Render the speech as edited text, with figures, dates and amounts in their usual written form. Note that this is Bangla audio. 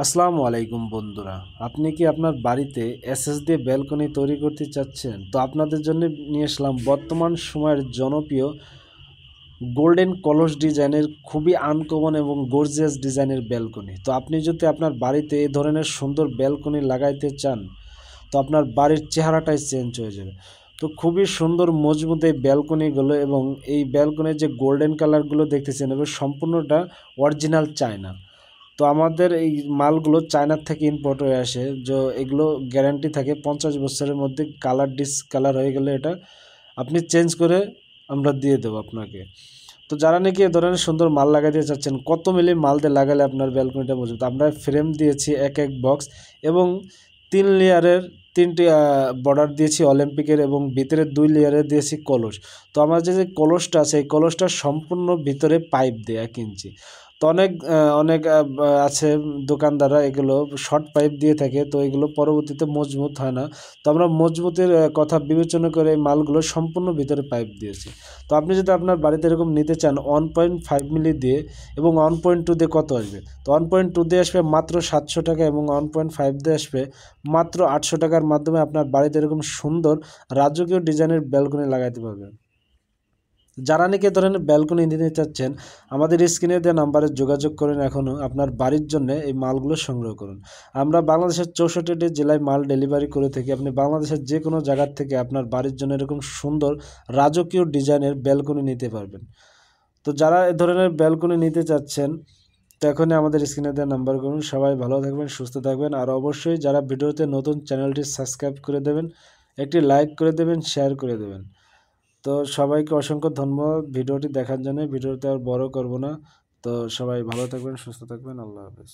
আসসালামু আলাইকুম বন্ধুরা, আপনি কি আপনার বাড়িতে এসএস দিয়ে ব্যালকনি তৈরি করতে চাচ্ছেন? তো আপনাদের জন্য নিয়ে আসলাম বর্তমান সময়ের জনপ্রিয় গোল্ডেন কলস ডিজাইনের খুবই আনকমন এবং গর্জিয়াস ডিজাইনের ব্যালকনি। তো আপনি যদি আপনার বাড়িতে এই ধরনের সুন্দর ব্যালকনি লাগাইতে চান, তো আপনার বাড়ির চেহারাটাই চেঞ্জ হয়ে যাবে। তো খুবই সুন্দর মজবুত এই ব্যালকনিগুলো, এবং এই ব্যালকনির যে গোল্ডেন কালারগুলো দেখতেছেন এবং সম্পূর্ণটা অরিজিনাল চায়না। তো আমাদের এই মালগুলো চায়নার থেকে ইম্পোর্ট হয়ে আসে, যে এগুলো গ্যারান্টি থাকে 50 বছরের মধ্যে। কালার ডিসকালার হয়ে গেলে এটা আপনি চেঞ্জ করে আমরা দিয়ে দেবো আপনাকে। তো যারা নাকি এ ধরনের সুন্দর মাল লাগাতে চাচ্ছেন, কত মিলি মাল দিয়ে লাগালে আপনার ব্যালকনিটা মজবুত, আমরা ফ্রেম দিয়েছি এক এক বক্স, এবং 3 লেয়ারের 3টি বর্ডার দিয়েছি অলিম্পিকের, এবং ভিতরে 2 লেয়ারের দিয়েছি কলস। তো আমার যে কলসটা আছে, এই কলসটা সম্পূর্ণ ভিতরে পাইপ দেয় 1 ইঞ্চি। তো অনেক আছে দোকানদাররা এগুলো শর্ট পাইপ দিয়ে থাকে, তো এগুলো পরবর্তীতে মজবুত হয় না। তো আমরা মজবুতের কথা বিবেচনা করে এই মালগুলো সম্পূর্ণ ভিতরে পাইপ দিয়েছি। তো আপনি যদি আপনার বাড়িতে এরকম নিতে চান 1.5 মিলি দিয়ে, এবং 1.2 দিয়ে কত আসবে? তো 1.2 দিয়ে আসবে মাত্র 700 টাকা, এবং 1.5 দিয়ে আসবে মাত্র 800 টাকার মাধ্যমে আপনার বাড়িতে এরকম সুন্দর রাজকীয় ডিজাইনের ব্যালকনি লাগাইতে পারবেন। যারা নাকি এ ধরনের ব্যালকনি নিতে চাচ্ছেন, আমাদের স্ক্রিনে দেওয়া নাম্বারে যোগাযোগ করুন। এখনও আপনার বাড়ির জন্য এই মালগুলো সংগ্রহ করুন। আমরা বাংলাদেশের 64টি জেলায় মাল ডেলিভারি করে থাকি। আপনি বাংলাদেশের যে কোনো জায়গার থেকে আপনার বাড়ির জন্য এরকম সুন্দর রাজকীয় ডিজাইনের ব্যালকনি নিতে পারবেন। তো যারা এ ধরনের ব্যালকনি নিতে চাচ্ছেন, তো এখনই আমাদের স্ক্রিনে দেওয়া নাম্বার করুন। সবাই ভালো থাকবেন, সুস্থ থাকবেন, আর অবশ্যই যারা ভিডিওতে নতুন, চ্যানেলটি সাবস্ক্রাইব করে দেবেন, একটি লাইক করে দেবেন, শেয়ার করে দেবেন। তো সবাইকে অসংখ্য ধন্যবাদ ভিডিওটি দেখার জন্য। ভিডিওতে আর বড় করব না। তো সবাই ভালো থাকবেন, সুস্থ থাকবেন। আল্লাহ হাফেজ।